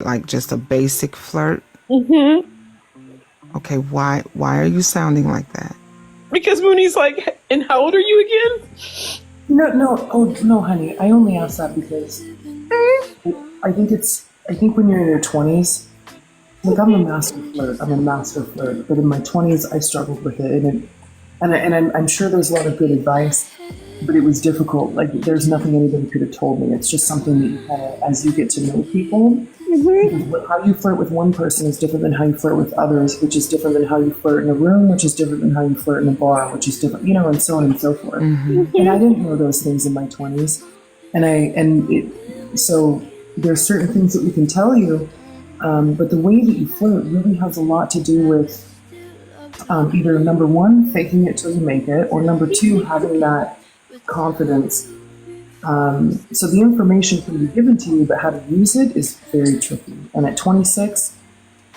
like just a basic flirt? Mm-hmm. Okay, why are you sounding like that? Because Mooney's like, and how old are you again? No, no, oh no, honey. I only ask that because I think when you're in your 20s, like I'm a master flirt. I'm a master flirt. But in my 20s, I struggled with it, I'm sure there's a lot of good advice, but it was difficult. Like there's nothing anybody could have told me. It's just something that you kind of, as you get to know people, because how you flirt with one person is different than how you flirt with others, which is different than how you flirt in a room, which is different than how you flirt in a bar, which is different, you know, and so on and so forth. And I didn't know those things in my 20s, so there's certain things that we can tell you, but the way that you flirt really has a lot to do with either number one, faking it till you make it, or number two, having that confidence. So the information can be given to you, but how to use it is very tricky. And at 26,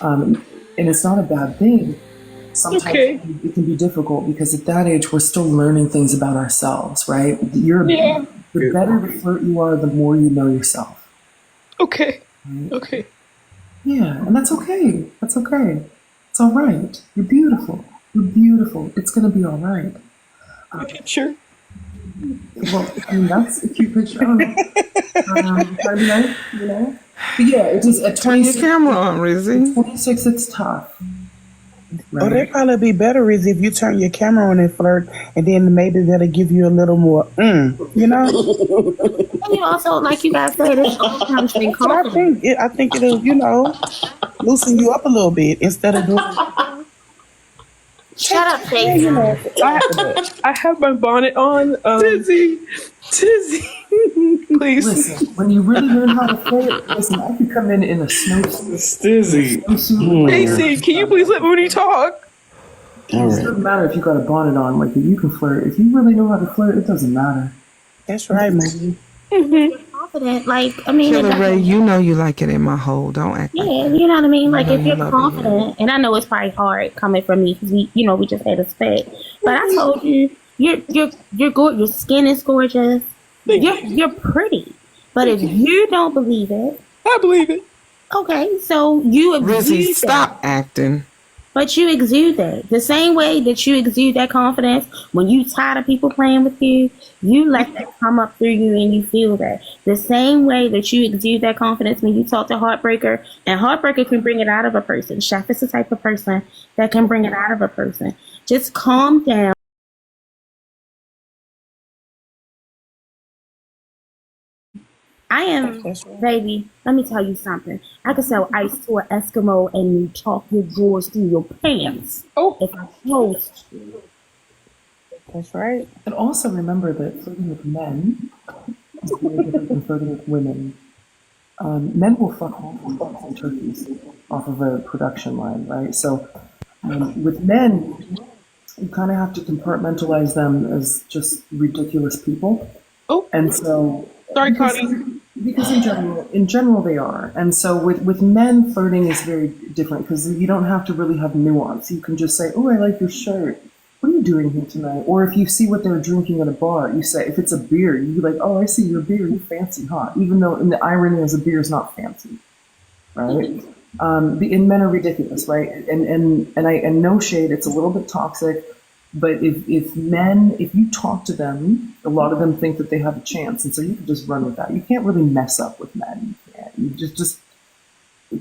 and it's not a bad thing, sometimes Okay. it can be difficult because at that age, we're still learning things about ourselves, right? Yeah. The better the flirt you are, the more you know yourself. Okay. Okay. Yeah, and that's okay. That's okay. It's all right. You're beautiful. You're beautiful. It's going to be all right. Picture. Well, I mean, that's a cute picture. I don't know. Trying to be nice, you know? But yeah, it just at Turn your 26, camera on, Rizzy. 26 it's tough. Or Right? they'd probably be better is if you turn your camera on and flirt, and then maybe that'll give you a little more, you know. And you also, like you guys said, it all comes from That's what I confidence. think. I think it'll, loosen you up a little bit instead of doing. Shut up, Yeah, you Stacey. know. I have my bonnet on. Tizzy. Please. Listen, when you really learn how to flirt, listen, I could come in a snowsuit. Stizzy. Stacey, can you please let Mooney talk? It doesn't matter if you got a bonnet on. Like, you can flirt. If you really know how to flirt, it doesn't matter. That's right, man. Confident, like, I mean, Killer Ray, you know you like it in my hole. Don't act like yeah, you know what I mean? Like, know if you you're love it, confident, and I know it's probably hard coming from me because we just had a spec, but I told you, you're good. Your skin is gorgeous. You're pretty. But if you don't believe it, I believe it. okay, so you Rizzy, exude that. stop acting. But you exude that. The same way that you exude that confidence when you tired of people playing with you, you let that come up through you and you feel that. The same way that you exude that confidence when you talk to Heartbreaker, and Heartbreaker can bring it out of a person. Chef is the type of person that can bring it out of a person. Just calm down. I am, That's right. baby, let me tell you something. I could sell ice to an Eskimo and you talk your drawers through your pants Oh, if I chose to. That's right. And also remember that flirting with men is very different than flirting with women. Men will fuck hogs and turkeys off of a production line, right? So with men, you kind of have to compartmentalize them as just ridiculous people. oh, And so sorry, because, Connie. because in general they are. And so with men, flirting is very different because you don't have to really have nuance. You can just say, "Oh, I like your shirt. What are you doing here tonight?" Or if you see what they're drinking at a bar, you say, if it's a beer, you be like, "Oh, I see your beer. You fancy, huh?" Even though in the irony is a beer is not fancy, right? And men are ridiculous, right? And no shade, it's a little bit toxic. But if you talk to them, a lot of them think that they have a chance, and so you can just run with that. You can't really mess up with men. You can't. You just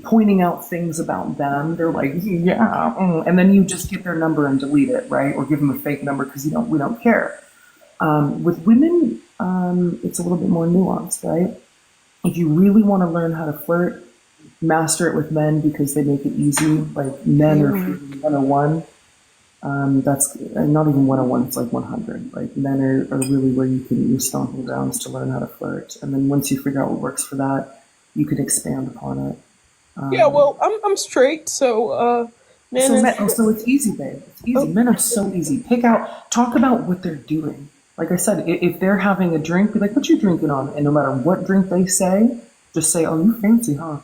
pointing out things about them. They're like, yeah, and then you just get their number and delete it, right? Or give them a fake number because we don't care. With women, it's a little bit more nuanced, right? If you really want to learn how to flirt, master it with men because they make it easy. Like men are 101. That's not even 101, it's like 100. Like men are really where you can use stomping grounds to learn how to flirt. And then once you figure out what works for that, you can expand upon it. Yeah, well, I'm straight, so So it's easy, babe. It's easy. Men are so easy. Talk about what they're doing. Like I said, if they're having a drink, be like, "What you drinking on?" And no matter what drink they say, just say, "Oh, you fancy, huh?"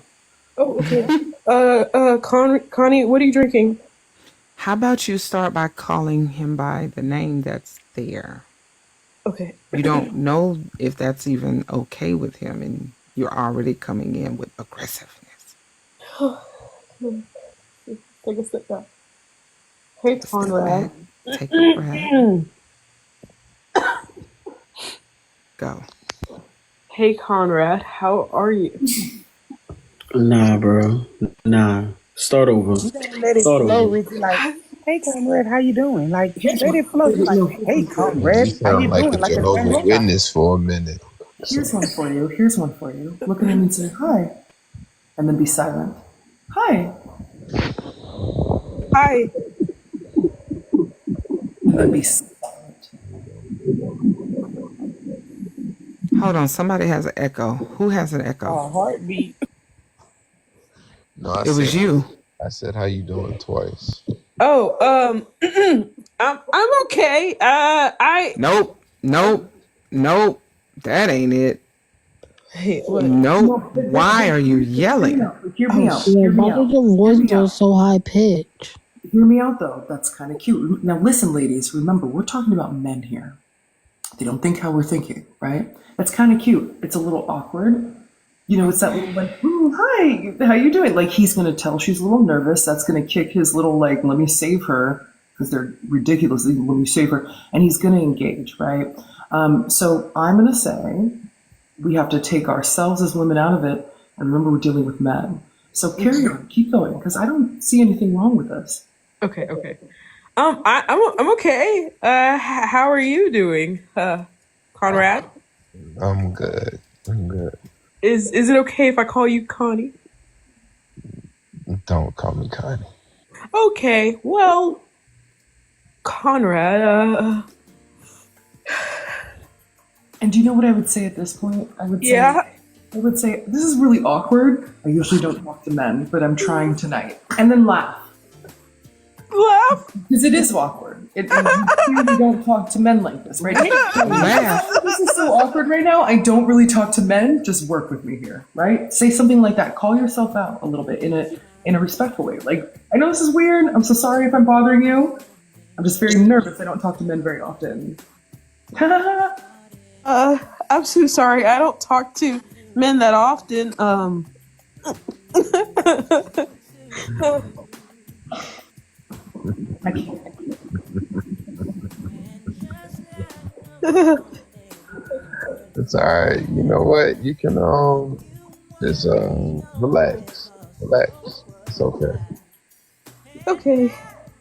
oh, okay. Connie, what are you drinking? How about you start by calling him by the name that's there? Okay. You don't know if that's even okay with him, and you're already coming in with aggressiveness. Take a step back. Hey, Step Conrad. back. Take a breath. Go. Hey, Conrad. How are you? Nah, bro. Nah. Start over. You gotta let it Start flow, over. Ricky. Like, hey, comrade, how you doing? Like, Here's let one. it flow. Be Wait, like, no, hey, You comrade, how you sound like doing? a Like a Jehovah's friendly guy. Witness for a minute. here's one for you. Here's one for you. Look at him and say hi, and then be silent. Hi, Hi. and then be silent. Hold on. Somebody has an echo. Who has an echo? Heartbeat. No, I It was said, you. how you doing twice. Oh, I'm okay. I. Nope. Nope. Nope. That ain't it. Hey, what? Nope. No, Why are you yelling? hear Oh, me out. Yeah, Hear me why did out. your Hear voice me go out. so high pitched? Hear me out, though. That's kind of cute. Now, listen, ladies. Remember, we're talking about men here. They don't think how we're thinking, right? That's kind of cute. It's a little awkward. You know, it's that little like, "Ooh, hi, how you doing?" Like he's gonna tell she's a little nervous. That's gonna kick his little like, let me save her because they're ridiculous. Let me save her, and he's gonna engage, right? So I'm gonna say we have to take ourselves as women out of it, and remember we're dealing with men. So carry on, keep going, because I don't see anything wrong with this. Okay, okay. I'm okay. How are you doing, Conrad? I'm good. I'm good. Is it okay if I call you Connie? Don't call me Connie. Okay, well, Conrad, And do you know what I would say at this point? yeah. I would say, this is really awkward. I usually don't talk to men, but I'm trying tonight. And then laugh. Laugh. Because it is awkward. You clearly don't talk to men like this, right? Laugh. This is so awkward right now. I don't really talk to men. Just work with me here, right? Say something like that. Call yourself out a little bit in a respectful way. Like, I know this is weird. I'm so sorry if I'm bothering you. I'm just very nervous. I don't talk to men very often. I'm so sorry. I don't talk to men that often. I can't. It's all right. You know what? You can just relax. Relax. It's okay. Okay.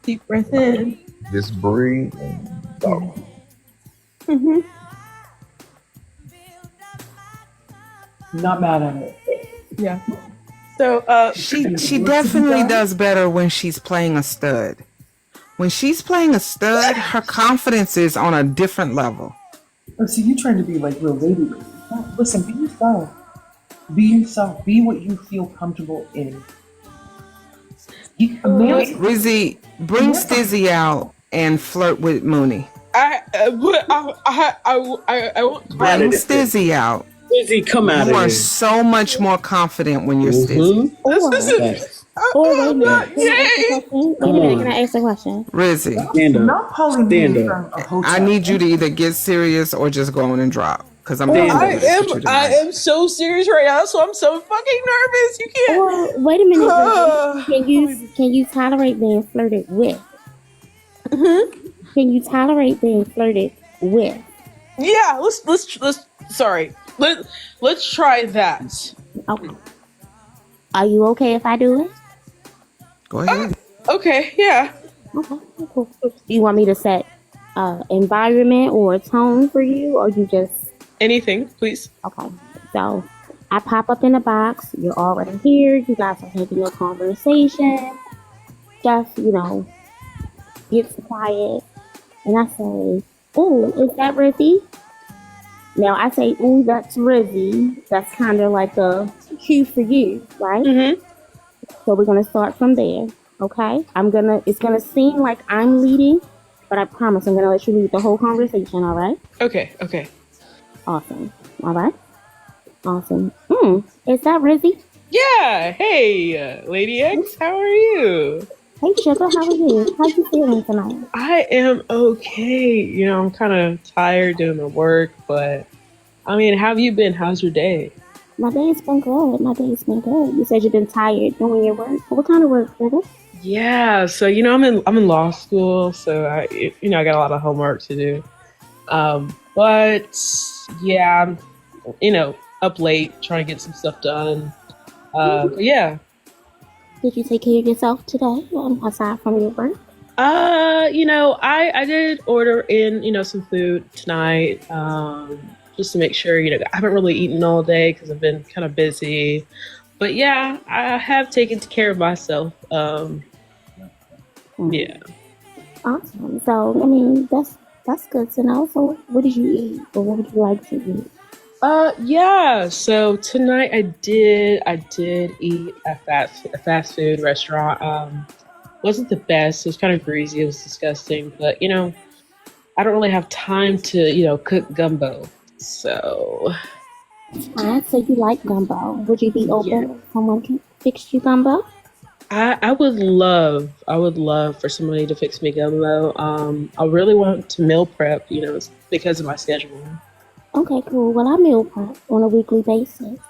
Deep breath in. Just breathe and go. Mm-hmm. Not mad at it. Yeah. So, She definitely does better when she's playing a stud. When she's playing a stud, her confidence is on a different level. Oh, so you trying to be like real lady? No, listen, be yourself. Be yourself. Be what you feel comfortable in. A man's Rizzy, bring Stizzy out and flirt with Mooney. I won't. Bring Stizzy out. Izzy, come out You of are here. so much more confident when you're Stizzy. Facts. Oh, wait a minute. Can I ask a question? Wait a minute. Can I ask a question? Rizzy, Stand up. not calling me Stand in up. from a hotel. I need you to either get serious or just go on and drop. Because I'm Stand not up. going to with you I tonight. am so serious right now, so I'm so fucking nervous. You can't. Well, wait a minute. Can you tolerate being flirted with? Can you tolerate being flirted with? Yeah, let's sorry. Let's try that. Okay. Are you okay if I do it? Go ahead. Okay, yeah. Okay, cool. Do you want me to set environment or a tone for you, or you just Anything, please. okay? So I pop up in a box. You're already here. You guys are having a conversation. Just gets quiet, and I say, "Ooh, is that Rizzy?" Now I say, "Ooh, that's Rizzy." That's kind of like a cue for you, right? Mm-hmm. So we're gonna start from there, okay? It's gonna seem like I'm leading, but I promise I'm gonna let you lead the whole conversation, all right? Okay. Awesome. All right? Awesome. Is that Rizzy? Yeah. Hey, Lady X, how are you? Hey, sugar, how are you? How you feeling tonight? I am okay. I'm kind of tired doing the work, but I mean, how have you been? How's your day? My day's been good. My day's been good. You said you've been tired doing your work. What kind of work, brother? Yeah, so I'm in law school, so I got a lot of homework to do. But yeah, I'm up late trying to get some stuff done. But yeah. Did you take care of yourself today, aside from your work? I did order in, some food tonight, just to make sure, I haven't really eaten all day because I've been kind of busy. But yeah, I have taken care of myself. Yeah. Awesome. So, I mean, that's good to know. So, what did you eat, or what would you like to eat? Yeah. So tonight I did eat a fast food restaurant. Wasn't the best. It was kind of greasy. It was disgusting. But I don't really have time to cook gumbo. So So you like gumbo? Would you be yeah. open if someone can fix you gumbo? I would love for somebody to fix me gumbo. I really want to meal prep, it's because of my schedule. Okay, cool. Well, I meal prep on a weekly basis.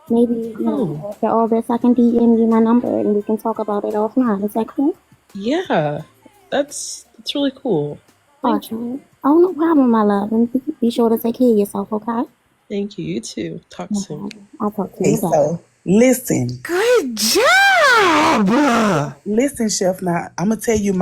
Maybe, Oh, after all this, I can DM you my number and we can talk about it offline. Is that cool? yeah. That's really cool. Thank you. Awesome. Oh, no problem, my love. And be sure to take care of yourself, okay? Thank you. You too. Talk No soon. problem. I'll talk to Okay, you later. so listen. Good job. Listen, Chef, now I'm gonna tell you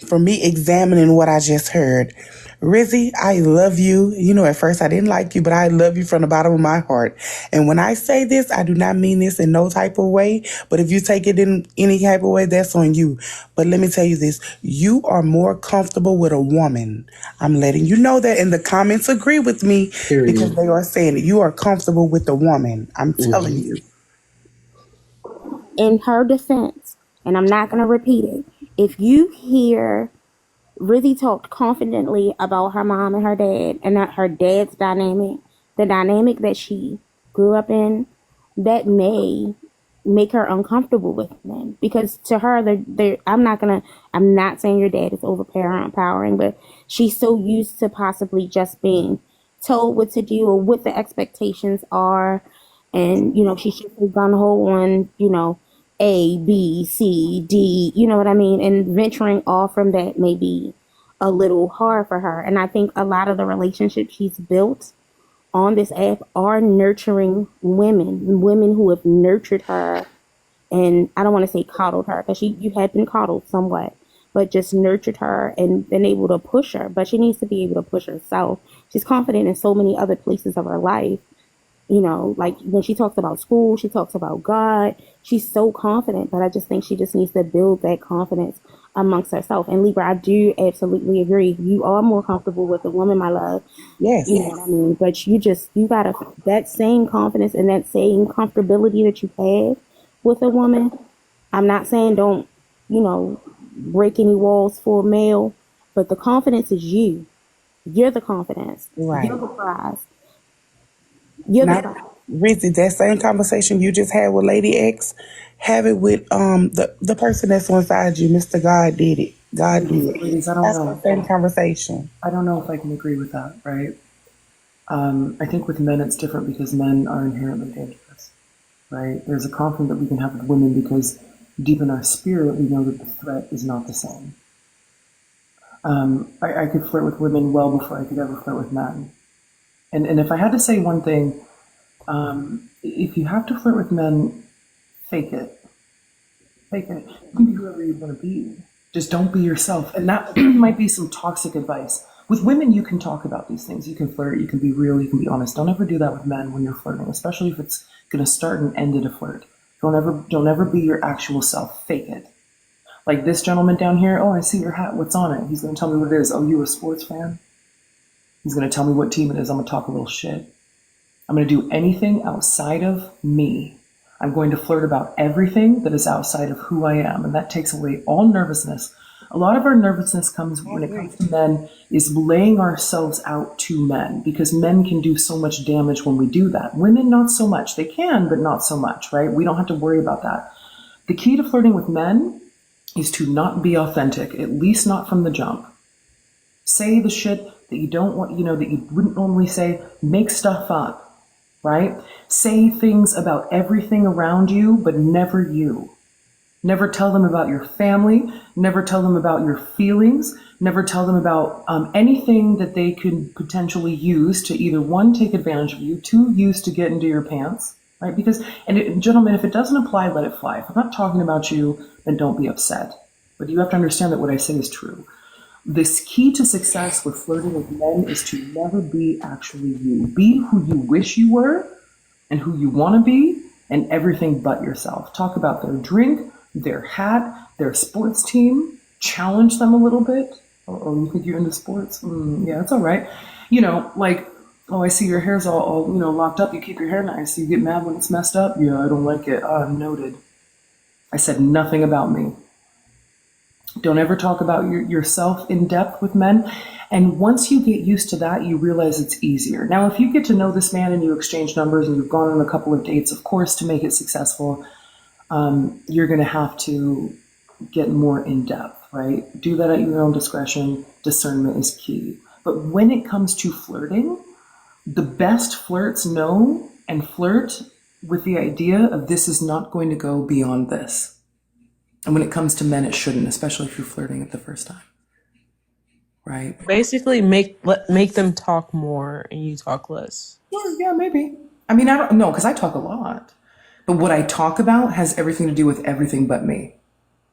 for me examining what I just heard. Rizzy, I love you. At first I didn't like you, but I love you from the bottom of my heart. And when I say this, I do not mean this in no type of way. But if you take it in any type of way, that's on you. But let me tell you this. You are more comfortable with a woman. I'm letting you know that, and the comments agree with me because Period. they are saying it. You are comfortable with the woman. I'm telling Hmm. you. In her defense, and I'm not going to repeat it, if you hear Rizzy talked confidently about her mom and her dad, and not her dad's dynamic, the dynamic that she grew up in, that may make her uncomfortable with men. Because to her, I'm not saying your dad is overpowering, but she's so used to possibly just being told what to do or what the expectations are. And, she should have gone whole on, A, B, C, D, you know what I mean? And venturing off from that may be a little hard for her. And I think a lot of the relationships she's built on this app are nurturing women who have nurtured her. And I don't want to say coddled her because you had been coddled somewhat, but just nurtured her and been able to push her. But she needs to be able to push herself. She's confident in so many other places of her life. Like when she talks about school, she talks about God. She's so confident, but I just think she just needs to build that confidence amongst herself. And Libra, I do absolutely agree. You are more comfortable with a woman, my love. Yes. You know what I mean? But you gotta, that same confidence and that same comfortability that you have with a woman. I'm not saying don't, break any walls for a male, but the confidence is you. You're the confidence. Right. You're the prize. You're the Now, prize. Rizzy, that same conversation you just had with Lady X, have it with the person that's on side you, Mr. God did it. God did it. Ladies, I don't That's the know. same conversation. I don't know if I can agree with that, right? I think with men it's different because men are inherently dangerous, right? There's a conflict that we can have with women because deep in our spirit we know that the threat is not the same. I could flirt with women well before I could ever flirt with men. And if I had to say one thing, if you have to flirt with men, fake it. Fake it. You can be whoever you want to be. Just don't be yourself. And that might be some toxic advice. With women, you can talk about these things. You can flirt, you can be real, you can be honest. Don't ever do that with men when you're flirting, especially if it's going to start and end in a flirt. Don't ever be your actual self. Fake it. Like this gentleman down here, oh, I see your hat. What's on it? He's going to tell me what it is. Oh, you a sports fan? He's going to tell me what team it is. I'm going to talk a little shit. I'm going to do anything outside of me. I'm going to flirt about everything that is outside of who I am. And that takes away all nervousness. A lot of our nervousness comes when it comes to men is laying ourselves out to men because men can do so much damage when we do that. Women, not so much. They can, but not so much, right? We don't have to worry about that. The key to flirting with men is to not be authentic, at least not from the jump. Say the shit that you don't want, that you wouldn't normally say. Make stuff up. right? Say things about everything around you, but never you. Never tell them about your family. Never tell them about your feelings. Never tell them about anything that they could potentially use to either one, take advantage of you, two, use to get into your pants, right? Because, gentlemen, if it doesn't apply, let it fly. If I'm not talking about you, then don't be upset. But you have to understand that what I say is true. This key to success with flirting with men is to never be actually you. Be who you wish you were and who you want to be, and everything but yourself. Talk about their drink, their hat, their sports team. Challenge them a little bit. Oh, you think you're into sports? Yeah, it's all right. Like, oh, I see your hair's all locked up. You keep your hair nice. You get mad when it's messed up. Yeah, I don't like it. Noted. I said nothing about me. Don't ever talk about yourself in depth with men. And once you get used to that, you realize it's easier. Now, if you get to know this man and you exchange numbers and you've gone on a couple of dates, of course, to make it successful, you're going to have to get more in depth, right? Do that at your own discretion. Discernment is key. But when it comes to flirting, the best flirts know and flirt with the idea of this is not going to go beyond this. And when it comes to men, it shouldn't, especially if you're flirting at the first time, right? Basically, make them talk more and you talk less. Sure, yeah, maybe. I mean, I don't know, because I talk a lot. But what I talk about has everything to do with everything but me.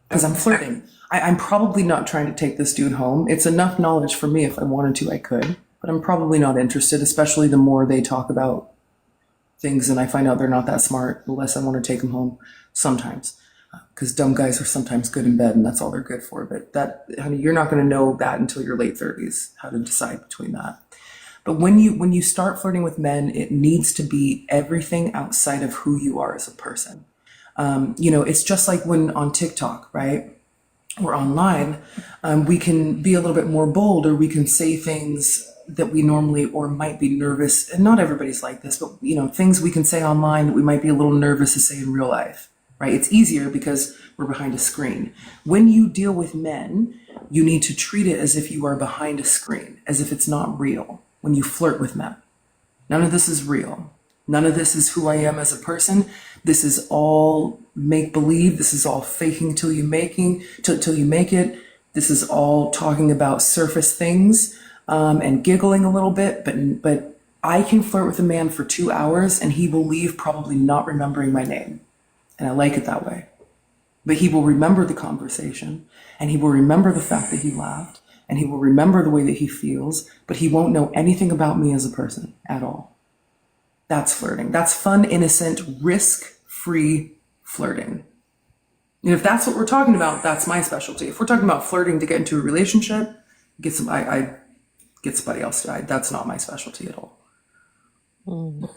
Because I'm flirting. I'm probably not trying to take this dude home. It's enough knowledge for me. If I wanted to, I could. But I'm probably not interested, especially the more they talk about things and I find out they're not that smart, the less I want to take them home sometimes. Because dumb guys are sometimes good in bed and that's all they're good for. But that, honey, you're not going to know that until your late 30s, how to decide between that. But when you start flirting with men, it needs to be everything outside of who you are as a person. It's just like when on TikTok, right? Or online, we can be a little bit more bold, or we can say things that we normally or might be nervous. And not everybody's like this, but things we can say online that we might be a little nervous to say in real life, right? It's easier because we're behind a screen. When you deal with men, you need to treat it as if you are behind a screen, as if it's not real. When you flirt with men, none of this is real. None of this is who I am as a person. This is all make believe. This is all faking till you make it. This is all talking about surface things and giggling a little bit. But I can flirt with a man for 2 hours and he will leave probably not remembering my name, and I like it that way. But he will remember the conversation, and he will remember the fact that he laughed, and he will remember the way that he feels, but he won't know anything about me as a person at all. That's flirting. That's fun, innocent, risk-free flirting. And if that's what we're talking about, that's my specialty. If we're talking about flirting to get into a relationship, I get somebody else to. That's not my specialty at all. In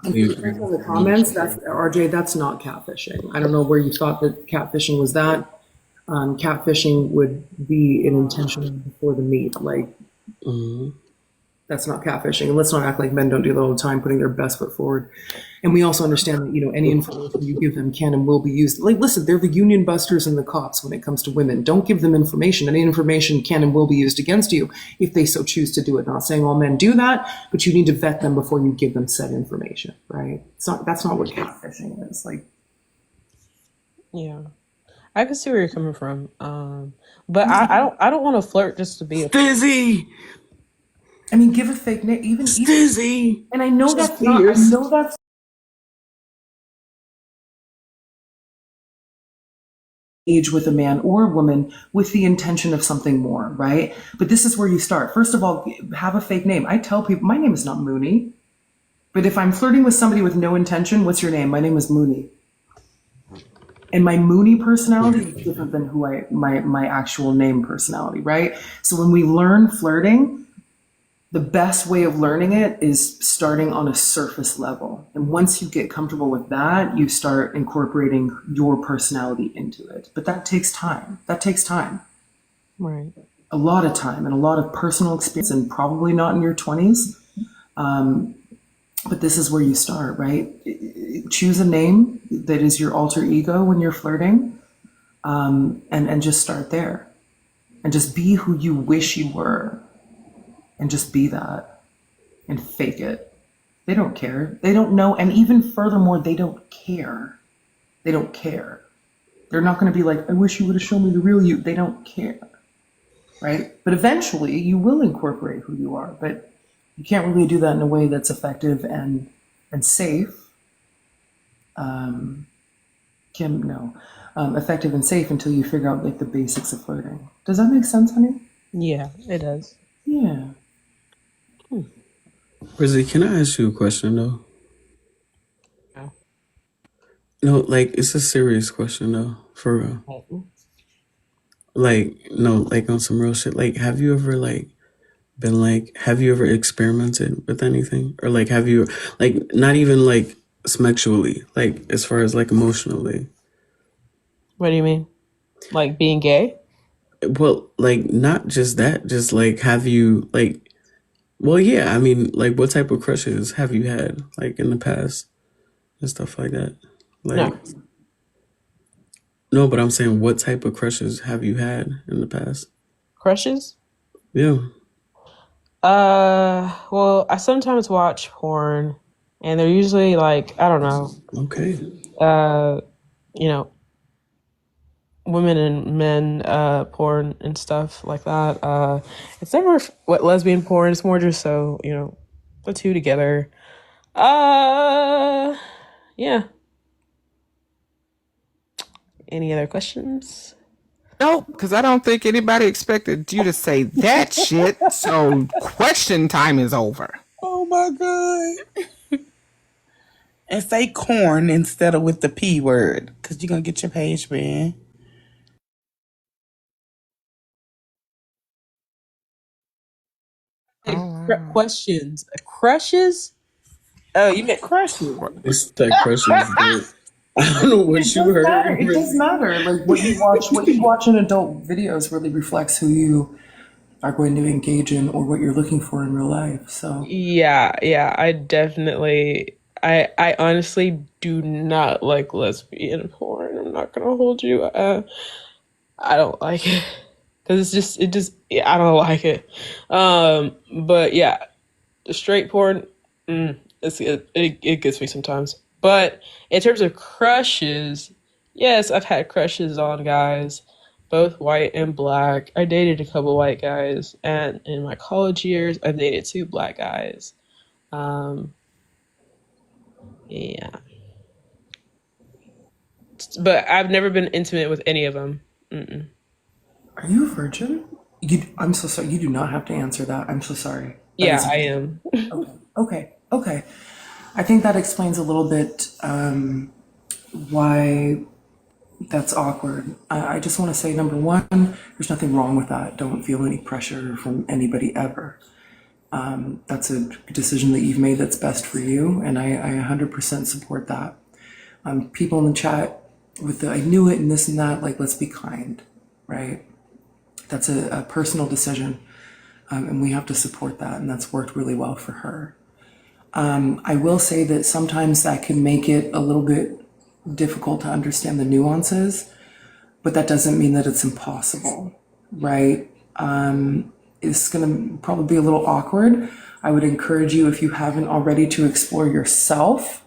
the comments, that's RJ. That's not catfishing. I don't know where you thought that catfishing was that. Catfishing would be an intention before the meet. Like, that's not catfishing. And let's not act like men don't do that all the time, putting their best foot forward. And we also understand that, any information you give them can and will be used. Like, listen, they're the union busters and the cops when it comes to women. Don't give them information. Any information can and will be used against you if they so choose to do it. Not saying all men do that, but you need to vet them before you give them said information, right? That's not what catfishing is. Like, Yeah, I can see where you're coming from. But I don't want to flirt just to be a Stizzy! I mean, give a fake name, even Stizzy! and I know Just that's not. I fierce. know that's age with a man or a woman with the intention of something more, right? But this is where you start. First of all, have a fake name. I tell people my name is not Mooney, but if I'm flirting with somebody with no intention, what's your name? My name is Mooney. And my Mooney personality is different than my actual name personality, right? So when we learn flirting, the best way of learning it is starting on a surface level. And once you get comfortable with that, you start incorporating your personality into it. But that takes time. right. A lot of time and a lot of personal experience, and probably not in your 20s. But this is where you start, right? Choose a name that is your alter ego when you're flirting, and just start there. And just be who you wish you were. And just be that and fake it. They don't care. They don't know. And even furthermore, they don't care. They don't care. They're not going to be like, I wish you would have shown me the real you. They don't care. Right? But eventually you will incorporate who you are. But you can't really do that in a way that's effective and safe. Kim, no. Effective and safe until you figure out like the basics of flirting. Does that make sense, honey? Yeah, it does. Yeah. Rizzy, can I ask you a question though? Yeah. No, like it's a serious question though, for real. Like, no, like on some real shit. Like, have you ever like been like, have you ever experimented with anything? Or like, have you, like, not even like sexually, like as far as like emotionally? What do you mean? Like being gay? Well, like, not just that, just like, have you, like, well, yeah, I mean, like, what type of crushes have you had, like, in the past and stuff like that? Like, No. no, but I'm saying, what type of crushes have you had in the past? Crushes? Yeah. Well, I sometimes watch porn, and they're usually like, I don't know, Okay. you know, women and men porn and stuff like that. It's never what lesbian porn. It's more just so the two together. Uh, yeah. Any other questions? Nope, because I don't think anybody expected you to say that shit. So question time is over. Oh my God. And say corn instead of with the P word, because you're going to get your page man. Questions. Crushes? Oh, you meant Crushes. It's that crushes, but I don't know what It you does matter. heard. It does matter. Like what you watch in adult videos really reflects who you are going to engage in or what you're looking for in real life. So Yeah, I definitely I honestly do not like lesbian porn. I'm not gonna hold you. I don't like it because yeah, I don't like it. But yeah, the straight porn, it gets me sometimes. But in terms of crushes, yes, I've had crushes on guys, both white and black. I dated a couple white guys, and in my college years, I've dated two black guys. Um, yeah, but I've never been intimate with any of them. Mm-mm. are you a virgin? I'm so sorry. You do not have to answer that. I'm so sorry. That Yeah, is I am. okay. I think that explains a little bit why that's awkward. I just want to say, number one, there's nothing wrong with that. Don't feel any pressure from anybody ever. That's a decision that you've made that's best for you, and I 100% support that. People in the chat with the I knew it and this and that, like, let's be kind, right? That's a personal decision, and we have to support that, and that's worked really well for her. I will say that sometimes that can make it a little bit difficult to understand the nuances, but that doesn't mean that it's impossible, right? It's going to probably be a little awkward. I would encourage you, if you haven't already, to explore yourself,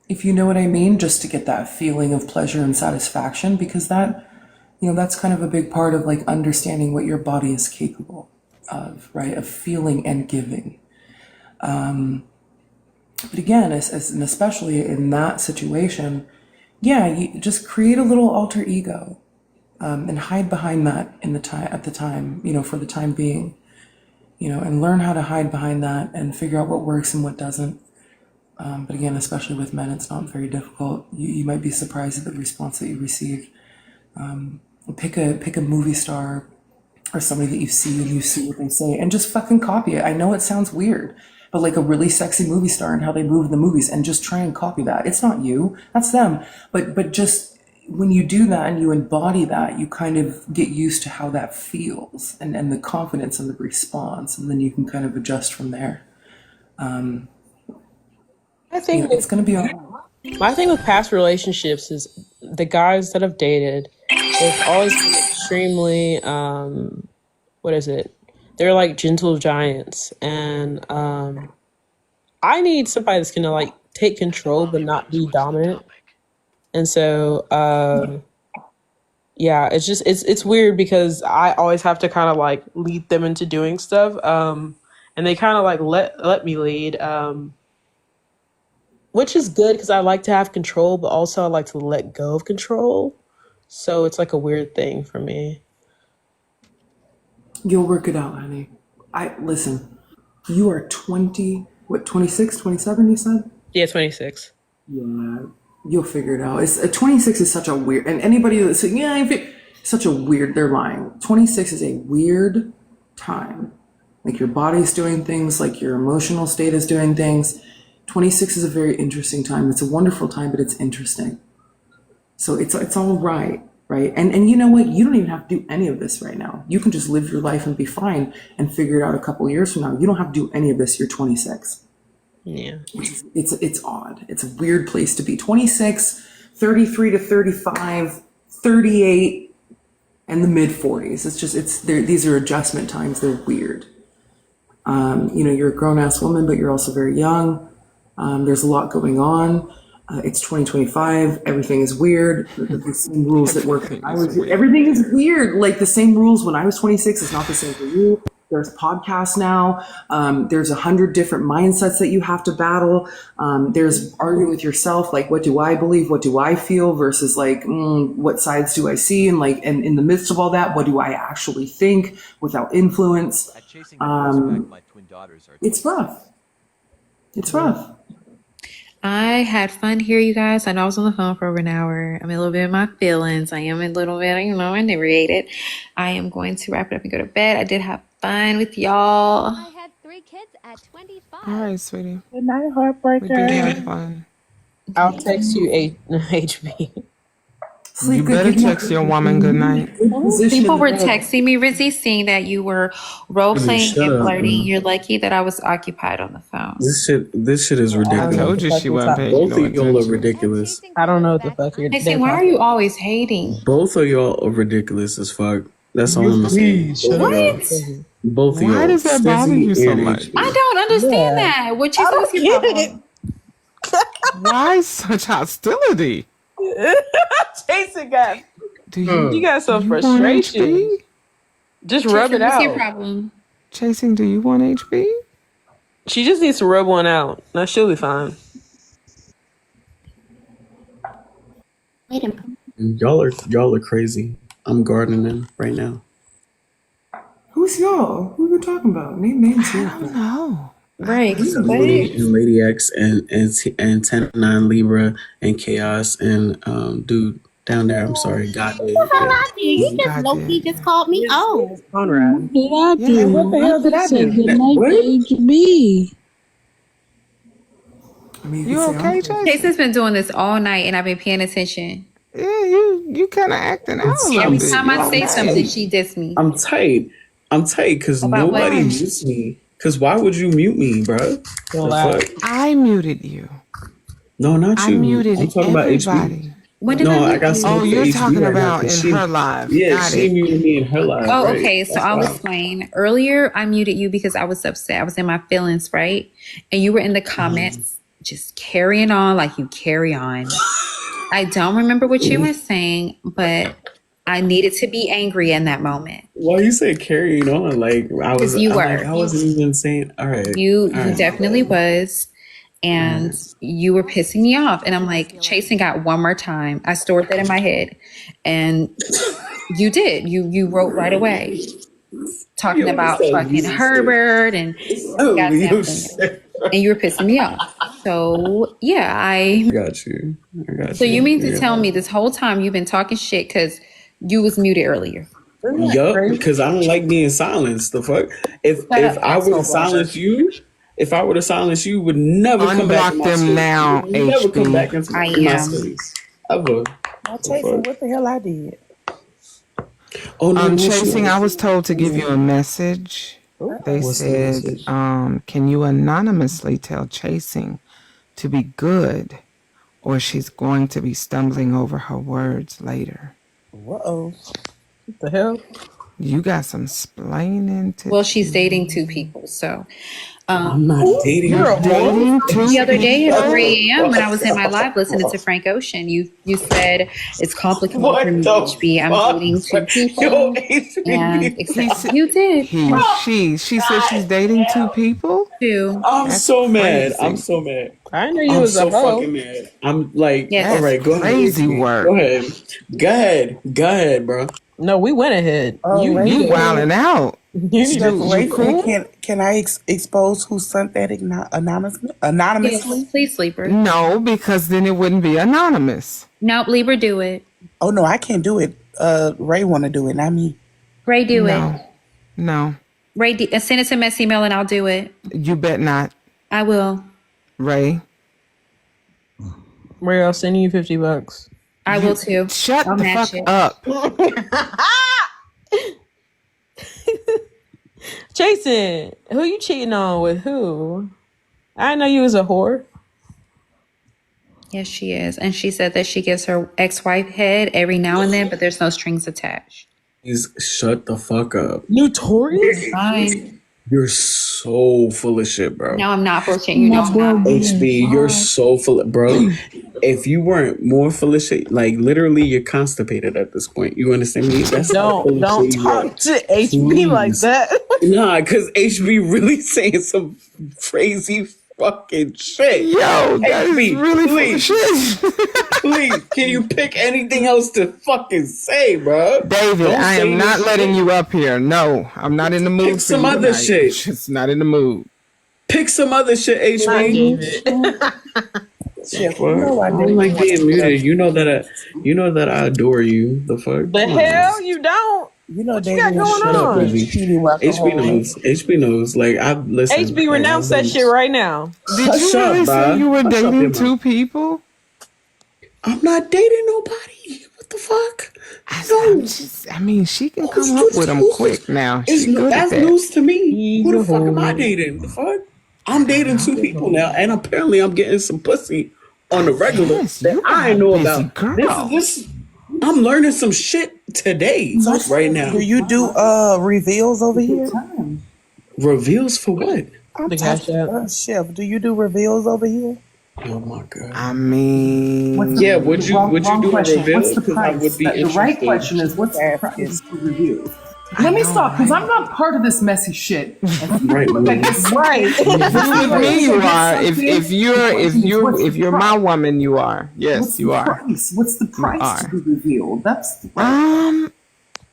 if you know what I mean, just to get that feeling of pleasure and satisfaction, because that's kind of a big part of like understanding what your body is capable of, right? Of feeling and giving. But again, and especially in that situation, yeah, you just create a little alter ego, and hide behind that at the time, for the time being, and learn how to hide behind that and figure out what works and what doesn't. But again, especially with men, it's not very difficult. You might be surprised at the response that you receive. Pick a movie star or somebody that you see and you see what they say and just fucking copy it. I know it sounds weird, but like a really sexy movie star and how they move in the movies, and just try and copy that. It's not you, that's them. But just when you do that and you embody that, you kind of get used to how that feels and the confidence and the response, and then you can kind of adjust from there. I think It's going to be all right. my thing with past relationships is the guys that I've dated, they've always been extremely, what is it? They're like gentle giants. And I need somebody that's gonna like take control but not be dominant. And so yeah, it's just it's weird because I always have to kind of like lead them into doing stuff. And they kind of like let me lead. Which is good because I like to have control, but also I like to let go of control. So it's like a weird thing for me. You'll work it out, honey. Listen. You are 20, what, 26, 27, you said? Yeah, 26. Yeah, you'll figure it out. 26 is such a weird, and anybody that's saying, yeah, such a weird, they're lying. 26 is a weird time. Like your body's doing things, like your emotional state is doing things. 26 is a very interesting time. It's a wonderful time, but it's interesting. So it's all right. Right. And you know what? You don't even have to do any of this right now. You can just live your life and be fine and figure it out a couple of years from now. You don't have to do any of this. You're 26. Yeah. It's odd. It's a weird place to be. 26, 33 to 35, 38, and the mid 40s. These are adjustment times. They're weird. You're a grown ass woman, but you're also very young. There's a lot going on. It's 2025. Everything is weird. The same rules that work when I was. Everything is weird. Like the same rules when I was 26 is not the same for you. There's podcasts now. There's 100 different mindsets that you have to battle. There's arguing with yourself, like what do I believe, what do I feel, versus like what sides do I see, and like and in the midst of all that, what do I actually think without influence? It's rough. It's rough. I had fun here, you guys. I know I was on the phone for over an hour. I'm a little bit in my feelings. I am a little bit, inebriated. I am going to wrap it up and go to bed. I did have fun with y'all. I had 3 kids at 25. All right, sweetie. Good night, We did heartbreaker. have fun. I'll text you HB. You better text your woman good night. People were texting me, Rizzy, saying that you were role playing shut and up, flirting. man. You're lucky that I was occupied on the phone. This shit is I ridiculous. told you she wasn't paying Both no of y'all are attention. ridiculous. I don't know what the fuck you're They say, why are you always hating? Both of y'all are ridiculous as fuck. That's all I'm gonna say. Both of y'all. What? Both of y'all. Why does that bother you so much? I don't understand that. What you what's your problem? Why such hostility? Chasing guy. You got some do you want frustration. HB? Just rub it What's your out. problem? Chasing, do you want HB? She just needs to rub one out. Now she'll be fine. Wait a minute. Y'all are crazy. I'm gardening right now. Who's y'all? Who are you talking about? Name names here. I don't know. Right. Lady and Lady X and 10-9 Libra and Chaos and dude down there. I'm sorry, God. You just low-key just called me old. Conrad. Did I do? Yeah, what the hell did I do? Good night, What? HB. I mean, You can say okay, I'm- Chase? Jason's been doing this all night and I've been paying attention. Yeah, you kind of acting out a little Every bit. time You I say okay? something, she diss me. I'm tight because About what? nobody mutes me. Because why would you mute me, bro? Don't The laugh. fuck? I muted you. No, not I you. muted I'm talking about everybody. HB. When did No, I I got mute some. you? Oh, you're HB talking right now, about 'cause in her live. Yeah, Got she it. muted me in her live. Oh, right? okay. So That's I'll why. explain. Earlier, I muted you because I was upset. I was in my feelings, right? And you were in the comments just carrying on like you carry on. I don't remember what you were saying, but I needed to be angry in that moment. Why you say carrying on? Like I was. You I'm like, were. I wasn't even saying. All right. You all right, definitely my bad. was. And you were pissing me off. And I'm like, chasing out one more time. I stored that in my head. And you did. You wrote right away. Talking Yo, about what's that fucking music Herbert and Oh, goddamn yo, thing. shit. And you were pissing me off. So yeah, I got you. so you mean to tell me this whole time you've been talking shit because you was muted earlier? Yup, because I don't like being silenced. The fuck? If I would have silenced you, you would never come back in Unblock my them space. now, You would never come HB. back into I my am. space. Ever. I'll tell you what the hell I did. Oh no, Chasing, I was told to give you a message. They What's the said, message? can you anonymously tell Chasing to be good or she's going to be stumbling over her words later. Uh-oh. What the hell? You got some splaining to Well, she's dating two people, so I'm not dating. You're a Dating two The other day at people? 3 a.m. when I was in my live listening to Frank Ocean, you said it's complicated for me, HB. I'm dating two people, and He except said you did she said she's dating two people? too. I'm That's so mad. I'm crazy. so mad. I knew you I'm was a so hoe. fucking mad. I'm like, Yes, all That's right, go ahead, crazy HB. work. Go ahead. Go ahead, bro. No, we went ahead. You Ray You need to. wilding out. You need Chef to. Ray You said, cool? can I expose who sent that yes, anonymously? please, Libra. No, because then it wouldn't be anonymous. Nope, Libra, do it. Oh no, I can't do it. Ray want to do it, not me. Ray, do it. No. No. Ray, send it to Messy Mail, and I'll do it. You bet not, I will. Ray. Ray, I'll send you $50. I will too. Shut I'll the match fuck it. up. Jason, who you cheating on with who? I know you was a whore. Yes, she is, and she said that she gives her ex-wife head every now and then, but there's no strings attached. Please shut the fuck up. Notorious? Fine. You're so full of shit, bro. No, I'm not bullshitting. You know I'm not. HB, you're so full of, bro. If you weren't more full of shit, like literally, you're constipated at this point. You understand me? That's how full of Don't shit you are. talk to HB like Please. that. Nah, because HB really saying some crazy fucking shit. Yo, that is HB, really full of please, shit. please, can you pick anything else to fucking say, bro? David, Don't I say am not this letting shit. you up here. No, I'm not in the mood Pick for some you other tonight. shit. Just not in the mood. Pick some other shit, Not HB. David. Chef, What? you know I I don't didn't like want being to. muted. You know that I adore you. The fuck? The Come on, hell man. you don't. You know What you David got was going Shut up, on? Lizzie. cheating with HB knows. HB knows. Like I've listened. HB, Like, renounce that shit right now. Did Hush you really up, say bro. you were Hush up your dating mouth. two people? I'm not dating nobody. What the fuck? I mean, she can come up with them quick now. She's good at That's that. news to me. He's Who a the fuck am I hoe. dating? The fuck? I'm dating two people now, and apparently I'm getting some pussy on the regular Yes, that you I are ain't know a busy about. girl. This I'm learning some shit today, right now. Do you do reveals over here? Reveals for what? I'm The Cash talking App. Chef. Do you do reveals over here? Oh my god. I mean, Yeah, would you wrong do a question. reveal? What's the Because I would price? be The right interested. question is what's the Asking. price for reviews? I Let me know, stop because right? I'm not part of this messy shit. Right, Lily. Right. with me you are. If What's the you're my price? woman, you are. Yes, What's you the are. price? What's the price to are. be revealed? That's the right.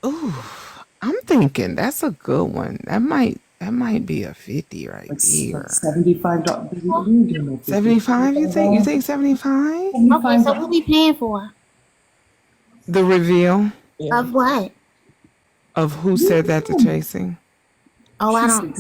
Ooh, I'm thinking that's a good one. That might be a 50 right Like there. $75. 75? You think? You think 75? Okay, so what we paying for? The reveal Of what? of who said that to Chasing. Oh, I don't.